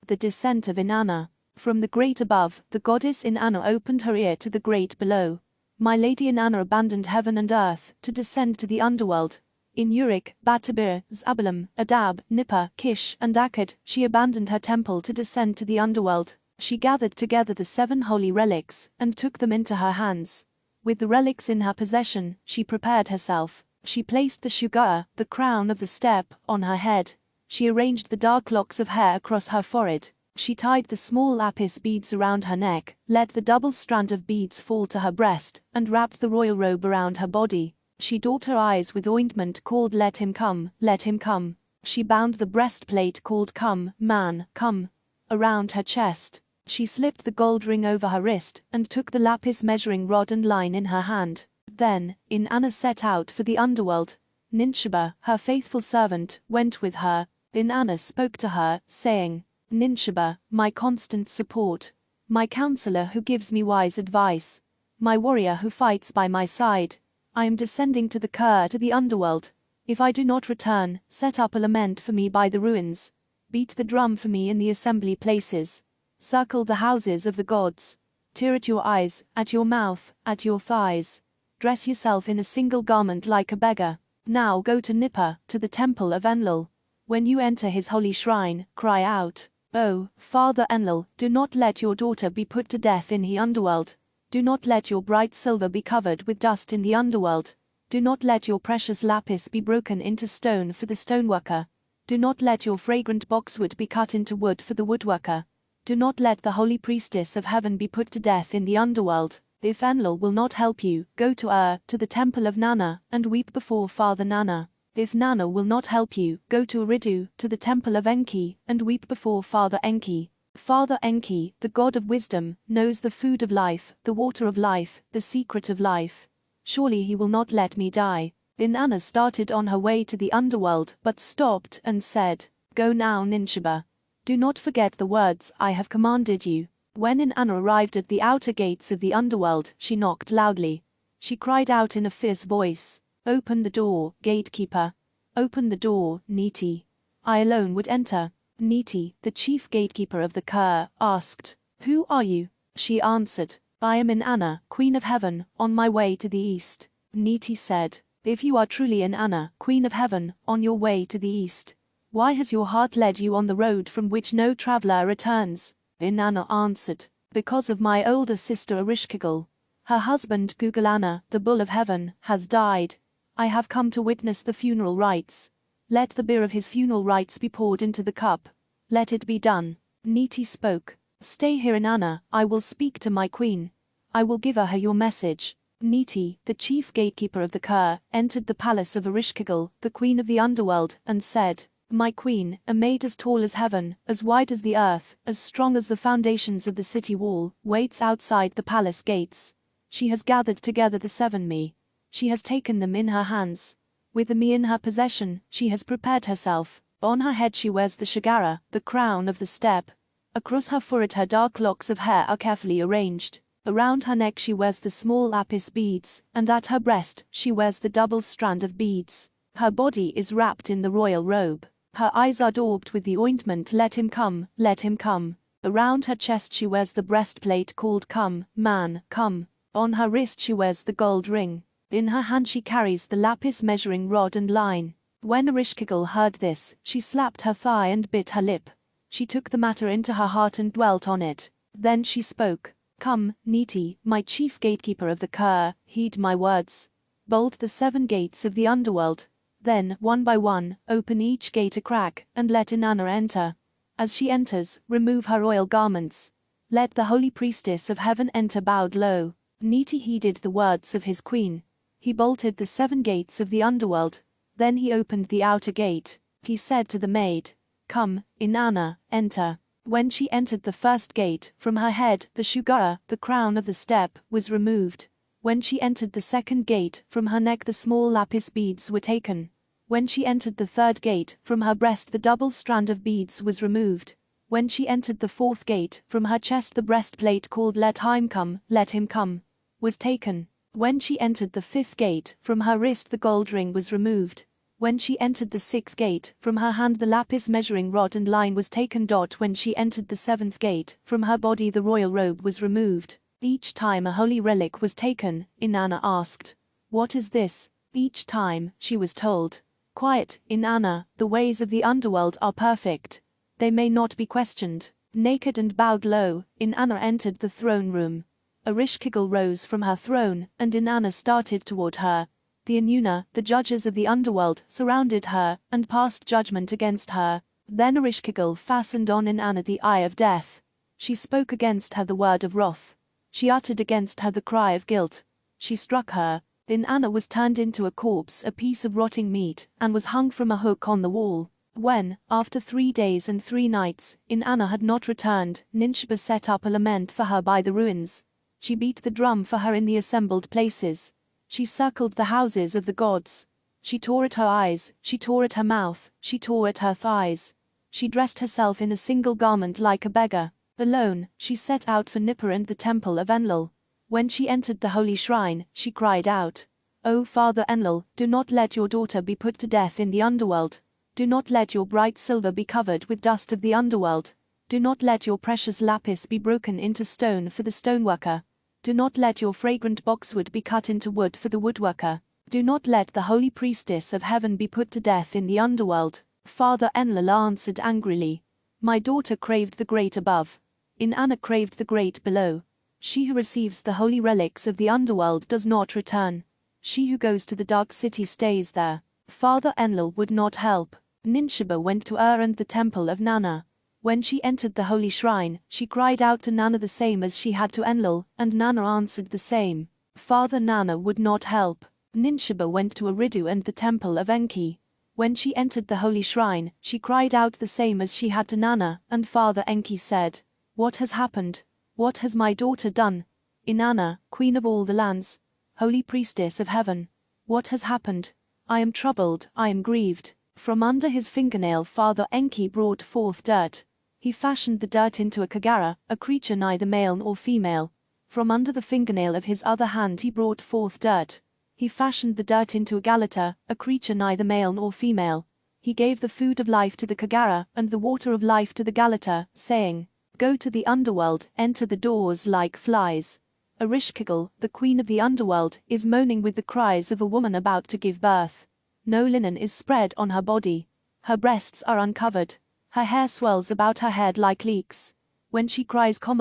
The Descent of Inanna. From the great above, the goddess Inanna opened her ear to the great below. My lady Inanna abandoned heaven and earth to descend to the underworld. In Uruk, Batabir, Zabalam, Adab, Nippur, Kish, and Akkad, she abandoned her temple to descend to the underworld. She gathered together the 7 holy relics and took them into her hands. With the relics in her possession, she prepared herself. She placed the shugara, the crown of the steppe, on her head. She arranged the dark locks of hair across her forehead. She tied the small lapis beads around her neck, let the double strand of beads fall to her breast, and wrapped the royal robe around her body. She daubed her eyes with ointment called Let Him Come, Let Him Come. She bound the breastplate called Come, Man, Come, around her chest. She slipped the gold ring over her wrist, and took the lapis measuring rod and line in her hand. Then, Inanna set out for the underworld. Ninshaba, her faithful servant, went with her. Inanna spoke to her, saying, Ninshaba, my constant support, my counselor who gives me wise advice, my warrior who fights by my side, I am descending to the Kur to the underworld. If I do not return, set up a lament for me by the ruins. Beat the drum for me in the assembly places. Circle the houses of the gods. Tear at your eyes, at your mouth, at your thighs. Dress yourself in a single garment like a beggar. Now go to Nippur, to the temple of Enlil. When you enter his holy shrine, cry out, Oh, Father Enlil, do not let your daughter be put to death in the underworld. Do not let your bright silver be covered with dust in the underworld. Do not let your precious lapis be broken into stone for the stoneworker. Do not let your fragrant boxwood be cut into wood for the woodworker. Do not let the holy priestess of heaven be put to death in the underworld. If Enlil will not help you, go to to the temple of Nanna, and weep before Father Nanna. If Nanna will not help you, go to Eridu, to the temple of Enki, and weep before Father Enki. Father Enki, the god of wisdom, knows the food of life, the water of life, the secret of life. Surely he will not let me die. Inanna started on her way to the underworld, but stopped and said, Go now, Ninshaba. Do not forget the words I have commanded you. When Inanna arrived at the outer gates of the underworld, she knocked loudly. She cried out in a fierce voice, Open the door, gatekeeper. Open the door, Niti. I alone would enter. Niti, the chief gatekeeper of the Kur, asked, Who are you? She answered, I am Inanna, Queen of Heaven, on my way to the east. Niti said, If you are truly Inanna, Queen of Heaven, on your way to the east, why has your heart led you on the road from which no traveler returns? Inanna answered, Because of my older sister Erishkigal. Her husband Gugalanna, the bull of heaven, has died. I have come to witness the funeral rites. Let the beer of his funeral rites be poured into the cup. Let it be done. Niti spoke. Stay here, Inanna, I will speak to my queen. I will give her your message. Niti, the chief gatekeeper of the Kur, entered the palace of Erishkigal, the queen of the underworld, and said, My queen, a maid as tall as heaven, as wide as the earth, as strong as the foundations of the city wall, waits outside the palace gates. She has gathered together the 7 me. She has taken them in her hands. With the me in her possession, she has prepared herself. On her head she wears the shugara, the crown of the steppe. Across her forehead her dark locks of hair are carefully arranged. Around her neck she wears the small lapis beads, and at her breast she wears the double strand of beads. Her body is wrapped in the royal robe. Her eyes are daubed with the ointment Let Him Come, Let Him Come. Around her chest she wears the breastplate called Come, Man, Come. On her wrist she wears the gold ring. In her hand she carries the lapis measuring rod and line. When Erishkigal heard this, she slapped her thigh and bit her lip. She took the matter into her heart and dwelt on it. Then she spoke. Come, Niti, my chief gatekeeper of the Kur, heed my words. Bolt the 7 gates of the underworld. Then, one by one, open each gate a crack, and let Inanna enter. As she enters, remove her royal garments. Let the holy priestess of heaven enter bowed low. Niti heeded the words of his queen. He bolted the 7 gates of the underworld. Then he opened the outer gate. He said to the maid, Come, Inanna, enter. When she entered the first gate, from her head the shugara, the crown of the steppe, was removed. When she entered the second gate, from her neck the small lapis beads were taken. When she entered the third gate, from her breast the double strand of beads was removed. When she entered the fourth gate, from her chest the breastplate called Let Him Come, Let Him Come, was taken. When she entered the fifth gate, from her wrist the gold ring was removed. When she entered the 6th gate, from her hand the lapis measuring rod and line was taken. When she entered the 7th gate, from her body the royal robe was removed. Each time a holy relic was taken, Inanna asked, "What is this?" Each time, she was told, "Quiet, Inanna, the ways of the underworld are perfect. They may not be questioned." Naked and bowed low, Inanna entered the throne room. Ereshkigal rose from her throne, and Inanna started toward her. The Enheduanna, the judges of the underworld, surrounded her and passed judgment against her. Then Ereshkigal fastened on Inanna the eye of death. She spoke against her the word of wrath. She uttered against her the cry of guilt. She struck her. Inanna was turned into a corpse, a piece of rotting meat, and was hung from a hook on the wall. When, after 3 days and 3 nights, Inanna had not returned, Ninsheba set up a lament for her by the ruins. She beat the drum for her in the assembled places. She circled the houses of the gods. She tore at her eyes, she tore at her mouth, she tore at her thighs. She dressed herself in a single garment like a beggar. Alone, she set out for Nippur and the temple of Enlil. When she entered the holy shrine, she cried out, "O Father Enlil, do not let your daughter be put to death in the underworld. Do not let your bright silver be covered with dust of the underworld. Do not let your precious lapis be broken into stone for the stoneworker. Do not let your fragrant boxwood be cut into wood for the woodworker. Do not let the holy priestess of heaven be put to death in the underworld." Father Enlil answered angrily, "My daughter craved the great above. Inanna craved the great below. She who receives the holy relics of the underworld does not return. She who goes to the dark city stays there." Father Enlil would not help. Ninsheba went to and the temple of Nanna. When she entered the holy shrine, she cried out to Nanna the same as she had to Enlil, and Nanna answered the same. Father Nanna would not help. Ninsheba went to Eridu and the temple of Enki. When she entered the holy shrine, she cried out the same as she had to Nanna, and Father Enki said, "What has happened? What has my daughter done? Inanna, queen of all the lands, holy priestess of heaven, what has happened? I am troubled, I am grieved." From under his fingernail Father Enki brought forth dirt. He fashioned the dirt into a kagara, a creature neither male nor female. From under the fingernail of his other hand he brought forth dirt. He fashioned the dirt into a galata, a creature neither male nor female. He gave the food of life to the kagara and the water of life to the galata, saying, "Go to the underworld, enter the doors like flies." Ereshkigal, the queen of the underworld, is moaning with the cries of a woman about to give birth. No linen is spread on her body. Her breasts are uncovered. Her hair swells about her head like leeks. When she cries, "Oh!"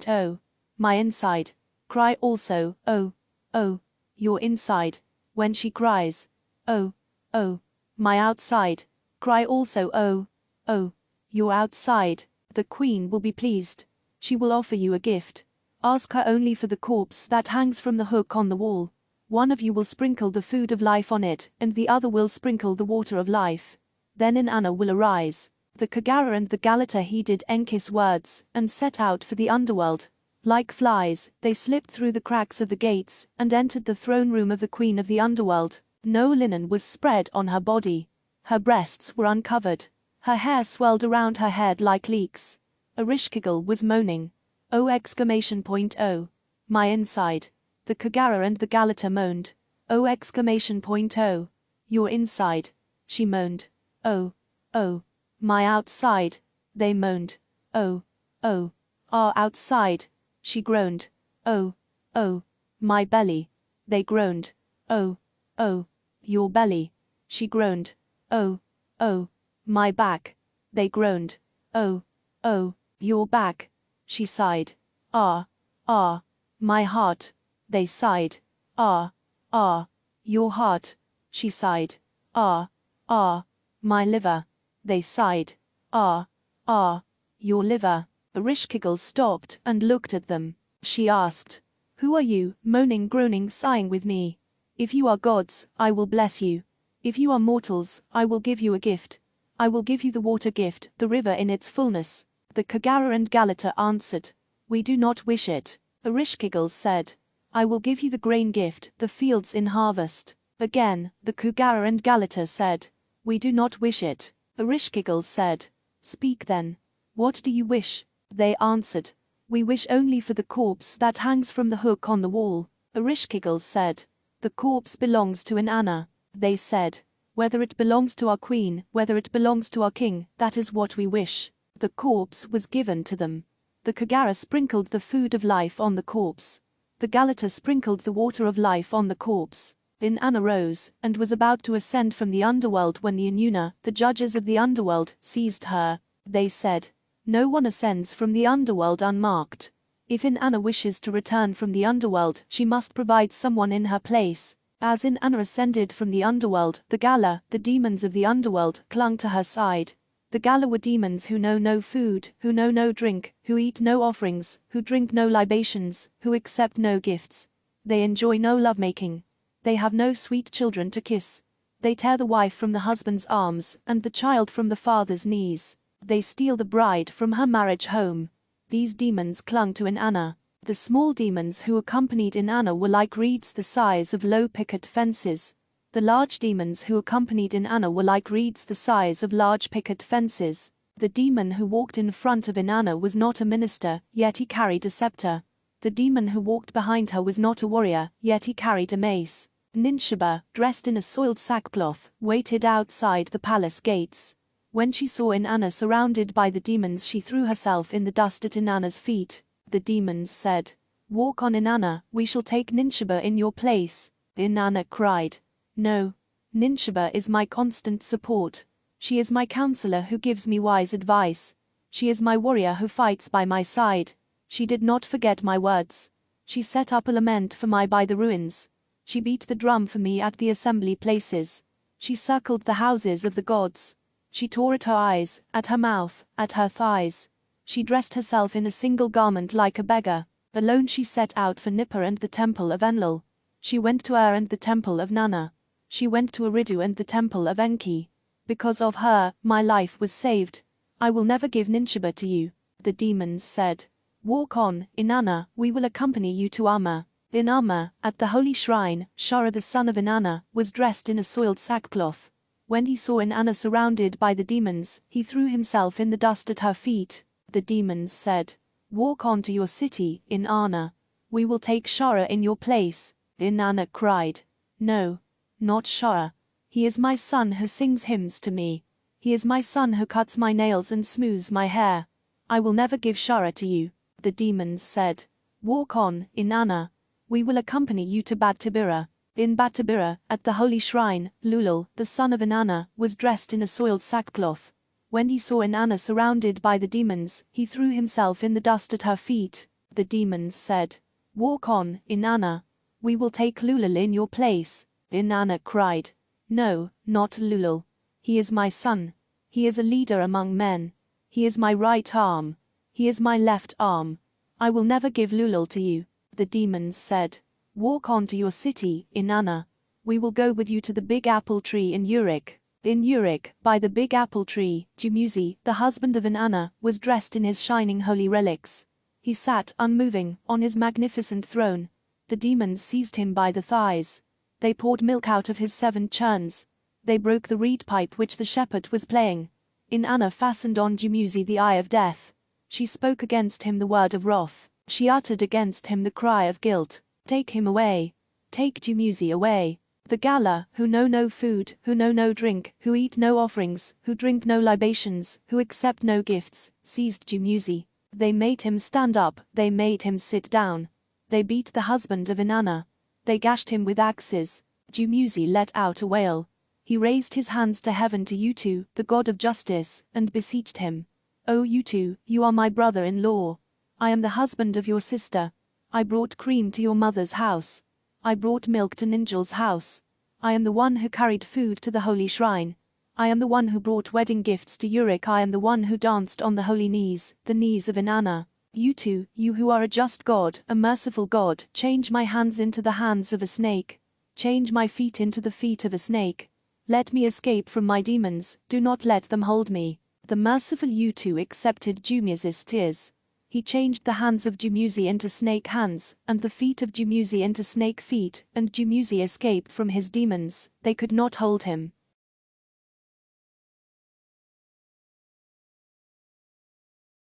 "Oh, my inside." Cry also, "Oh, oh, your inside." When she cries, "Oh, oh, my outside." Cry also, "Oh, oh, your outside." The queen will be pleased. She will offer you a gift. Ask her only for the corpse that hangs from the hook on the wall. One of you will sprinkle the food of life on it, and the other will sprinkle the water of life. Then Inanna will arise. The Kagara and the Galata heeded Enki's words, and set out for the underworld. Like flies, they slipped through the cracks of the gates, and entered the throne room of the queen of the underworld. No linen was spread on her body. Her breasts were uncovered. Her hair swelled around her head like leeks. Ereshkigal was moaning, "Oh!" "Oh, my inside." The Kagara and the Galata moaned, "Oh!" "Oh, your inside." She moaned, "Oh, oh, my outside." They moaned, "Oh, oh, our outside." She groaned, "Oh, oh, my belly." They groaned, "Oh, oh, your belly." She groaned, "Oh, oh, my back." They groaned, "Oh, oh, your back." She sighed, "Ah, ah, my heart." They sighed, "Ah, ah, your heart." She sighed, "Ah, ah, my liver." They sighed, "Ah, ah, your liver." Ereshkigal stopped and looked at them. She asked, "Who are you, moaning, groaning, sighing with me? If you are gods, I will bless you. If you are mortals, I will give you a gift. I will give you the water gift, the river in its fullness." The Kagara and Galata answered, "We do not wish it." Ereshkigal said, "I will give you the grain gift, the fields in harvest." Again, the Kagara and Galata said, "We do not wish it." Ereshkigal said, "Speak then. What do you wish?" They answered, "We wish only for the corpse that hangs from the hook on the wall." Ereshkigal said, "The corpse belongs to Inanna." They said, Whether it belongs to our queen, whether it belongs to our king, that is what we wish. The corpse was given to them. The Kagara sprinkled the food of life on the corpse. The Galata sprinkled the water of life on the corpse. Inanna rose, and was about to ascend from the underworld when the Enheduanna, the judges of the underworld, seized her. They said, "No one ascends from the underworld unmarked. If Inanna wishes to return from the underworld, she must provide someone in her place." As Inanna ascended from the underworld, the Gala, the demons of the underworld, clung to her side. The Gala were demons who know no food, who know no drink, who eat no offerings, who drink no libations, who accept no gifts. They enjoy no lovemaking. They have no sweet children to kiss. They tear the wife from the husband's arms, and the child from the father's knees. They steal the bride from her marriage home. These demons clung to Inanna. The small demons who accompanied Inanna were like reeds the size of low picket fences. The large demons who accompanied Inanna were like reeds the size of large picket fences. The demon who walked in front of Inanna was not a minister, yet he carried a scepter. The demon who walked behind her was not a warrior, yet he carried a mace. Ninshaba, dressed in a soiled sackcloth, waited outside the palace gates. When she saw Inanna surrounded by the demons, she threw herself in the dust at Inanna's feet. The demons said, "Walk on, Inanna, we shall take Ninshaba in your place." Inanna cried, "No. Ninshaba is my constant support. She is my counselor who gives me wise advice. She is my warrior who fights by my side. She did not forget my words. She set up a lament for me by the ruins. She beat the drum for me at the assembly places. She circled the houses of the gods. She tore at her eyes, at her mouth, at her thighs. She dressed herself in a single garment like a beggar. Alone she set out for Nippur and the temple of Enlil. She went to Ur and the temple of Nanna. She went to Eridu and the temple of Enki. Because of her, my life was saved. I will never give Ninshaba to you." The demons said, "Walk on, Inanna, we will accompany you to Amma." In Amma, at the holy shrine, Shara the son of Inanna, was dressed in a soiled sackcloth. When he saw Inanna surrounded by the demons, he threw himself in the dust at her feet. The demons said, "Walk on to your city, Inanna. We will take Shara in your place." Inanna cried, "No, not Shara. He is my son who sings hymns to me. He is my son who cuts my nails and smooths my hair. I will never give Shara to you." The demons said, "Walk on, Inanna. We will accompany you to Bad-Tabira." In Bad-Tabira, at the holy shrine, Lulul, the son of Inanna, was dressed in a soiled sackcloth. When he saw Inanna surrounded by the demons, he threw himself in the dust at her feet. The demons said, "Walk on, Inanna. We will take Lulul in your place." Inanna cried, "No, not Lulul. He is my son. He is a leader among men. He is my right arm. He is my left arm. I will never give Lulul to you." The demons said, "Walk on to your city, Inanna. We will go with you to the big apple tree in Uruk." In Uruk, by the big apple tree, Dumuzi, the husband of Inanna, was dressed in his shining holy relics. He sat unmoving on his magnificent throne. The demons seized him by the thighs. They poured milk out of his 7 churns. They broke the reed pipe which the shepherd was playing. Inanna fastened on Dumuzi the eye of death. She spoke against him the word of wrath. She uttered against him the cry of guilt. "Take him away. Take Dumuzi away." The Gala, who know no food, who know no drink, who eat no offerings, who drink no libations, who accept no gifts, seized Dumuzi. They made him stand up, they made him sit down. They beat the husband of Inanna. They gashed him with axes. Dumuzi let out a wail. He raised his hands to heaven to Utu, the god of justice, and beseeched him. "O Utu, you are my brother-in-law. I am the husband of your sister. I brought cream to your mother's house. I brought milk to Ninjal's house. I am the one who carried food to the holy shrine. I am the one who brought wedding gifts to Uruk. I am the one who danced on the holy knees, the knees of Inanna. Utu, you who are a just God, a merciful God, change my hands into the hands of a snake. Change my feet into the feet of a snake. Let me escape from my demons, do not let them hold me." The merciful Utu accepted Dumuzi's tears. He changed the hands of Dumuzi into snake hands, and the feet of Dumuzi into snake feet, and Dumuzi escaped from his demons. They could not hold him.